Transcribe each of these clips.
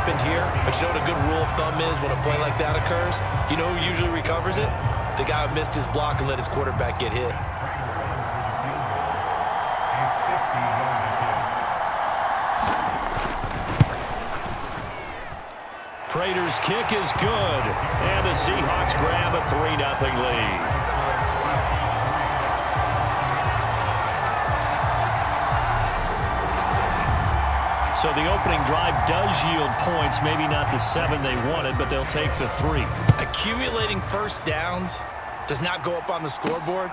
happened here, but you know what a good rule of thumb is when a play like that occurs? You know who usually recovers it? The guy who missed his block and let his quarterback get hit. Prater's kick is good, and the Seahawks grab a 3-0 lead. So the opening drive does yield points, maybe not the 7 they wanted, but they'll take the 3. Accumulating first downs does not go up on the scoreboard,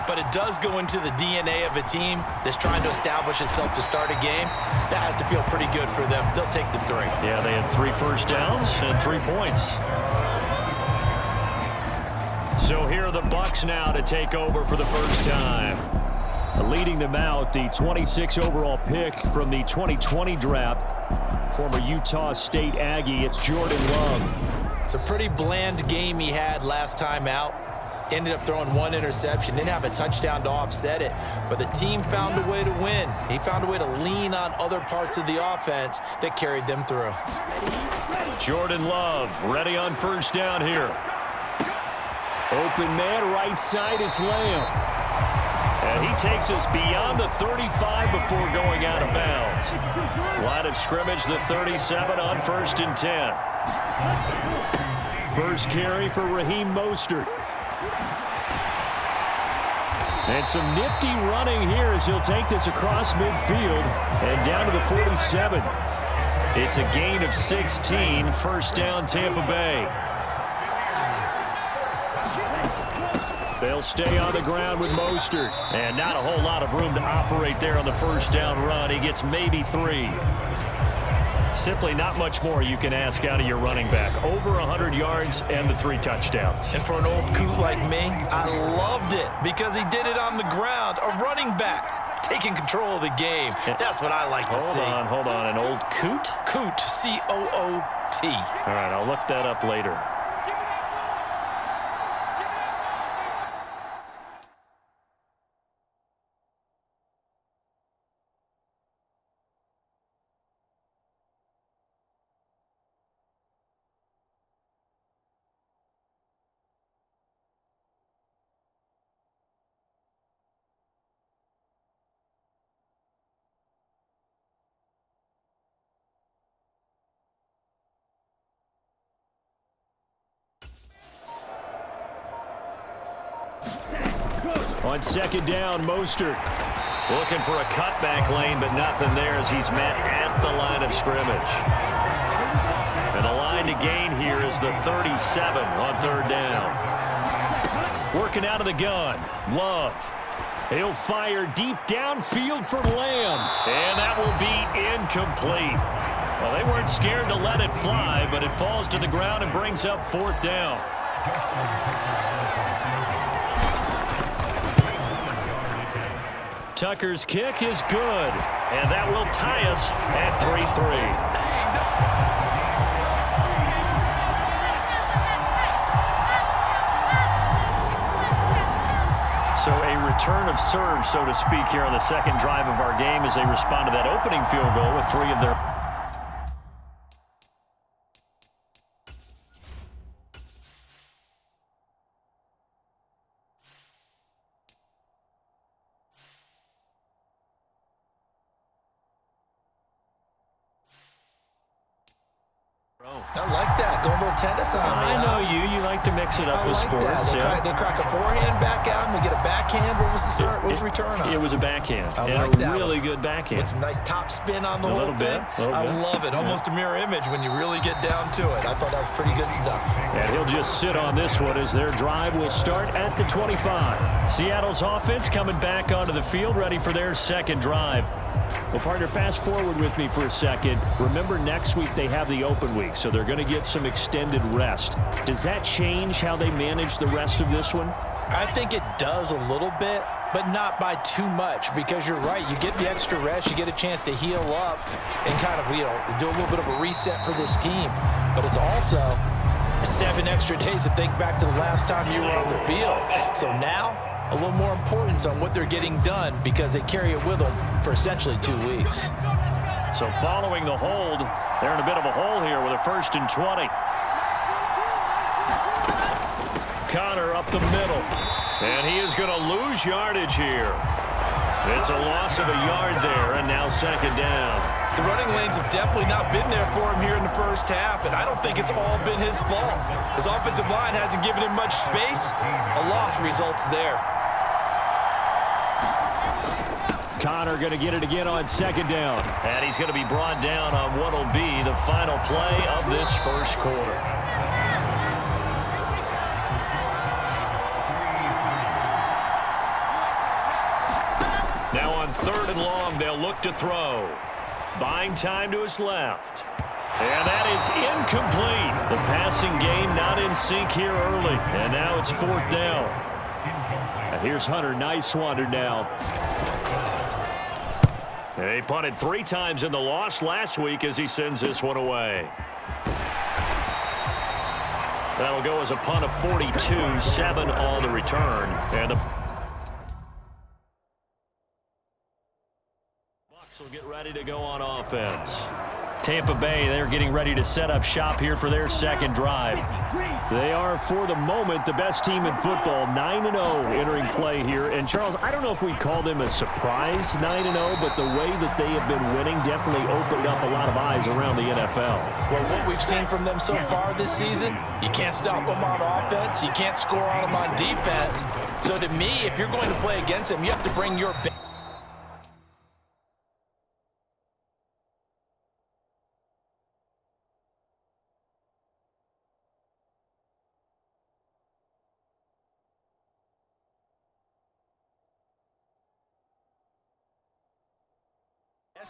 but it does go into the DNA of a team that's trying to establish itself to start a game. That has to feel pretty good for them. They'll take the 3. Yeah, they had 3 first downs and 3 points. So here are the Bucs now to take over for the first time. Leading them out, the 26 overall pick from the 2020 draft, former Utah State Aggie, it's Jordan Love. It's a pretty bland game he had last time out. Ended up throwing 1 interception, didn't have a touchdown to offset it, but the team found a way to win. He found a way to lean on other parts of the offense that carried them through. Jordan Love ready on first down here. Open man, right side, it's Lamb. And he takes us beyond the 35 before going out of bounds. Line of scrimmage, the 37 on 1st and 10. First carry for Raheem Mostert. And some nifty running here as he'll take this across midfield and down to the 47. It's a gain of 16, first down Tampa Bay. They'll stay on the ground with Mostert. And not a whole lot of room to operate there on the first down run. He gets maybe 3. Simply not much more you can ask out of your running back. Over 100 yards and the 3 touchdowns. And for an old coot like me, I loved it because he did it on the ground. A running back taking control of the game. That's what I like to see. Hold on. An old coot? Coot, C-O-O-T. All right, I'll look that up later. On second down, Mostert looking for a cutback lane, but nothing there as he's met at the line of scrimmage. And the line to gain here is the 37 on 3rd down. Working out of the gun, Love. He'll fire deep downfield for Lamb, and that will be incomplete. Well, they weren't scared to let it fly, but it falls to the ground and brings up 4th down. Tucker's kick is good, and that will tie us at 3-3. So a return of serve, so to speak, here on the second drive of our game as they respond to that opening field goal with 3 of their... I like that. Going a little tennis on me. I know you. You like to mix it up with sports. They crack a forehand back out and they get a backhand. What was the return on? It was a backhand. I like that. Really good backhand. With some nice top spin on the whole thing. I love it. Almost a mirror image when you really get down to it. I thought that was pretty good stuff. And he'll just sit on this one as their drive will start at the 25. Seattle's offense coming back onto the field, ready for their second drive. Well, partner, fast forward with me for a second. Remember, next week they have the open week, so they're going to get some extended rest. Does that change how they manage the rest of this one? I think it does a little bit, but not by too much, because you're right. You get the extra rest. You get a chance to heal up and kind of, do a little bit of a reset for this team. But it's also 7 extra days to think back to the last time you were on the field. So now, a little more importance on what they're getting done because they carry it with them for essentially 2 weeks. So following the hold, they're in a bit of a hole here with a 1st and 20. Connor up the middle. And he is going to lose yardage here. It's a loss of a yard there, and now 2nd down. The running lanes have definitely not been there for him here in the first half, and I don't think it's all been his fault. His offensive line hasn't given him much space. A loss results there. Connor going to get it again on 2nd down. And he's going to be brought down on what will be the final play of this first quarter. Now on 3rd and long, they'll look to throw. Buying time to his left. And that is incomplete. The passing game not in sync here early. And now it's 4th down. And here's Hunter Nicewander now. And he punted 3 times in the loss last week as he sends this one away. That'll go as a punt of 42, 7 on the return. And the Bucs will get ready to go on offense. Tampa Bay, they're getting ready to set up shop here for their 2nd drive. They are, for the moment, the best team in football, 9-0 entering play here. And, Charles, I don't know if we'd call them a surprise 9-0, but the way that they have been winning definitely opened up a lot of eyes around the NFL. Well, what we've seen from them so far this season, you can't stop them on offense. You can't score on them on defense. So, to me, if you're going to play against them, you have to bring your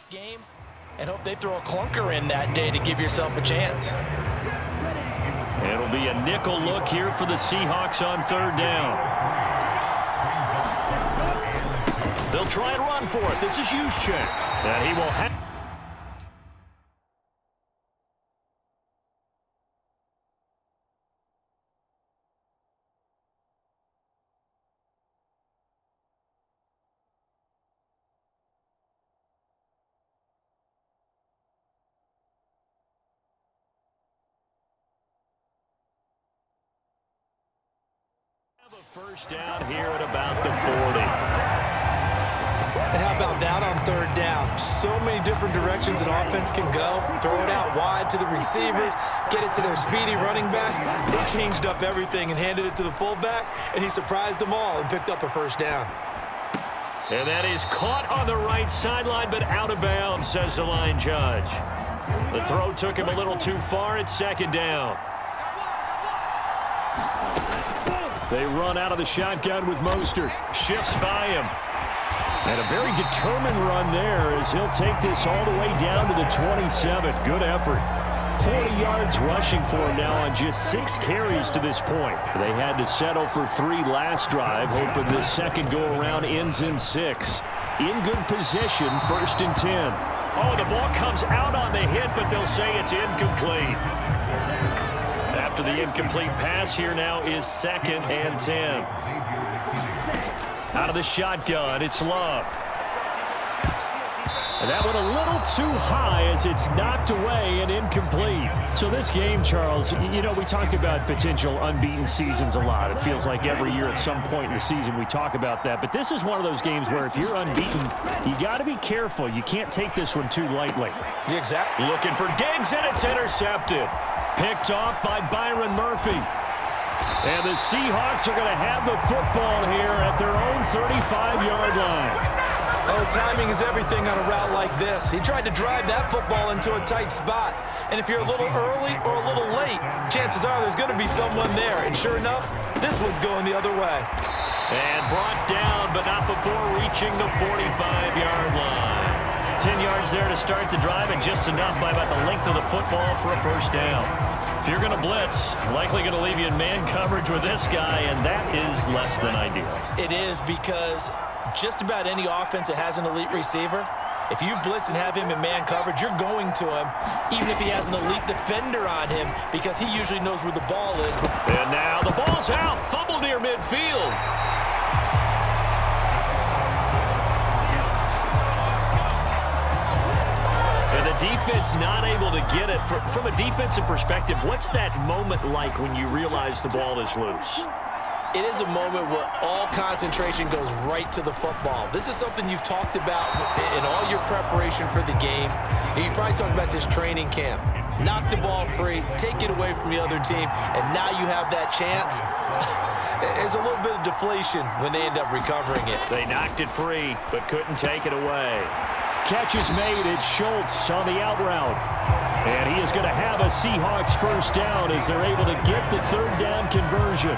game and hope they throw a clunker in that day to give yourself a chance. It'll be a nickel look here for the Seahawks on 3rd down. They'll try and run for it. This is Juszczyk. And he will have a 1st down here at about the 40. And how about that on 3rd down? So many different directions an offense can go. Throw it out wide to the receivers, get it to their speedy running back. They changed up everything and handed it to the fullback, and he surprised them all and picked up a 1st down. And that is caught on the right sideline, but out of bounds, says the line judge. The throw took him a little too far. It's 2nd down. They run out of the shotgun with Mostert. Shifts by him. And a very determined run there as he'll take this all the way down to the 27. Good effort. 40 yards rushing for him now on just 6 carries to this point. They had to settle for 3 last drive, hoping this second go-around ends in 6. In good position, 1st and 10. Oh, the ball comes out on the hit, but they'll say it's incomplete. After the incomplete pass, here now is 2nd and 10. Out of the shotgun, it's Love. And that one a little too high as it's knocked away and incomplete. So this game, Charles, you know, we talk about potential unbeaten seasons a lot. It feels like every year at some point in the season we talk about that. But this is one of those games where if you're unbeaten, you got to be careful. You can't take this one too lightly. Exactly. Looking for Diggs, and it's intercepted. Picked off by Byron Murphy. And the Seahawks are going to have the football here at their own 35-yard line. Oh, timing is everything on a route like this. He tried to drive that football into a tight spot. And if you're a little early or a little late, chances are there's going to be someone there. And sure enough, this one's going the other way. And brought down, but not before reaching the 45-yard line. 10 yards there to start the drive, and just enough by about the length of the football for a 1st down. If you're going to blitz, likely going to leave you in man coverage with this guy, and that is less than ideal. It is, because just about any offense that has an elite receiver, if you blitz and have him in man coverage, you're going to him, even if he has an elite defender on him, because he usually knows where the ball is. And now the ball's out. Fumble near midfield. defense not able to get it. From a defensive perspective, what's that moment like when you realize the ball is loose? It is a moment where all concentration goes right to the football. This is something you've talked about in all your preparation for the game. You probably talked about this training camp. Knock the ball free, take it away from the other team, and now you have that chance. There's a little bit of deflation when they end up recovering it. They knocked it free, but couldn't take it away. Catch is made. It's Schultz on the out route. And he is going to have a Seahawks first down as they're able to get the third down conversion.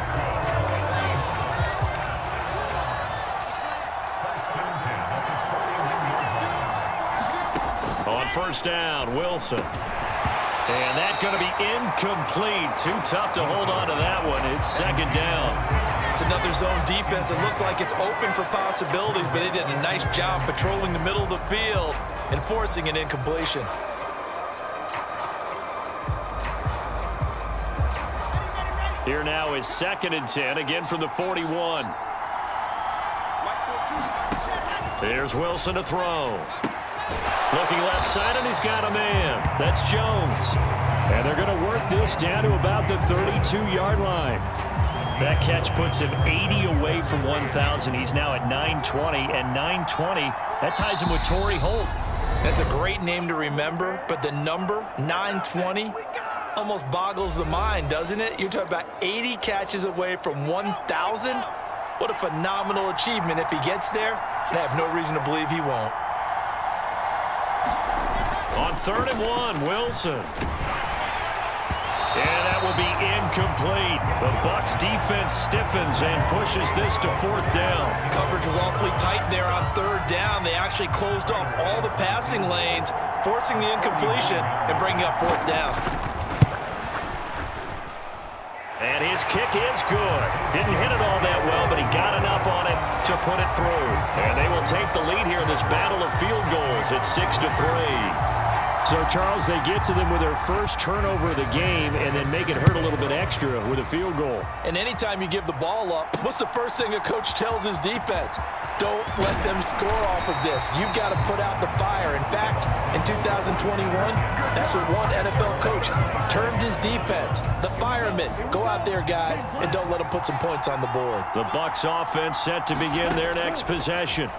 On first down, Wilson. And that's going to be incomplete. Too tough to hold on to that one. It's second down. It's another zone defense. It looks like it's open for possibilities, but they did a nice job patrolling the middle of the field and forcing an incompletion. Here now is 2nd and 10, again from the 41. There's Wilson to throw. Looking left side, and he's got a man. That's Jones. And they're going to work this down to about the 32-yard line. That catch puts him 80 away from 1,000. He's now at 920, and 920, that ties him with Torrey Holt. That's a great name to remember, but the number, 920, almost boggles the mind, doesn't it? You're talking about 80 catches away from 1,000. What a phenomenal achievement. If he gets there, I have no reason to believe he won't. On 3rd and 1, Wilson. And that will be incomplete. The Bucs defense stiffens and pushes this to 4th down. Coverage was awfully tight there on 3rd down. They actually closed off all the passing lanes, forcing the incompletion and bringing up 4th down. And his kick is good. Didn't hit it all that well, but he got enough on it to put it through. And they will take the lead here in this battle of field goals. It's 6-3. So, Charles, they get to them with their first turnover of the game and then make it hurt a little bit extra with a field goal. And anytime you give the ball up, what's the first thing a coach tells his defense? Don't let them score off of this. You've got to put out the fire. In fact, in 2021, that's what one NFL coach termed his defense. The firemen. Go out there, guys, and don't let them put some points on the board. The Bucs offense set to begin their next possession.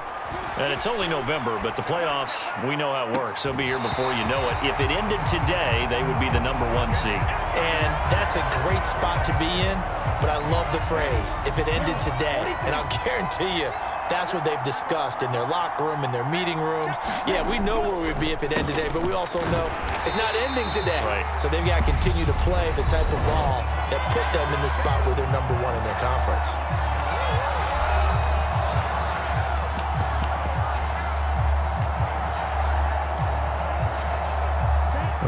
And it's only November, but the playoffs, we know how it works. They'll be here before you know it. If it ended today, they would be the #1 seed. And that's a great spot to be in, but I love the phrase, if it ended today. And I'll guarantee you, that's what they've discussed in their locker room, in their meeting rooms. Yeah, we know where we'd be if it ended today, but we also know it's not ending today. Right. So they've got to continue to play the type of ball that put them in the spot where they're #1 in their conference.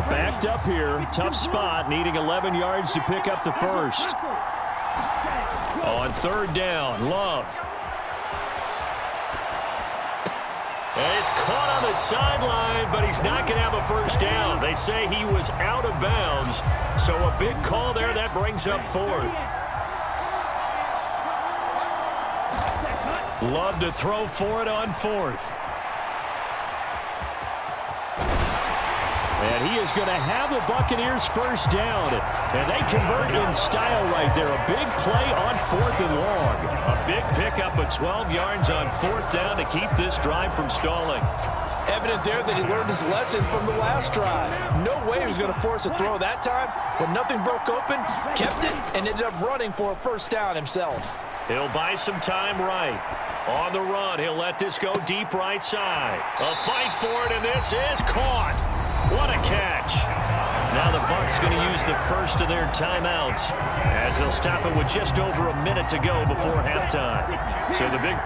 Backed up here, tough spot, needing 11 yards to pick up the first. On 3rd down, Love. And he's caught on the sideline, but he's not going to have a first down. They say he was out of bounds, so a big call there. That brings up 4th. Love to throw for it on 4th. And he is going to have the Buccaneers first down. And they convert in style right there. A big play on 4th and long. A big pickup of 12 yards on 4th down to keep this drive from stalling. Evident there that he learned his lesson from the last drive. No way he was going to force a throw that time. When nothing broke open, kept it, and ended up running for a first down himself. He'll buy some time right. On the run, he'll let this go deep right side. A fight for it, and this is caught. What a catch. Now the Bucs going to use the first of their timeouts as they'll stop it with just over a minute to go before halftime. So the big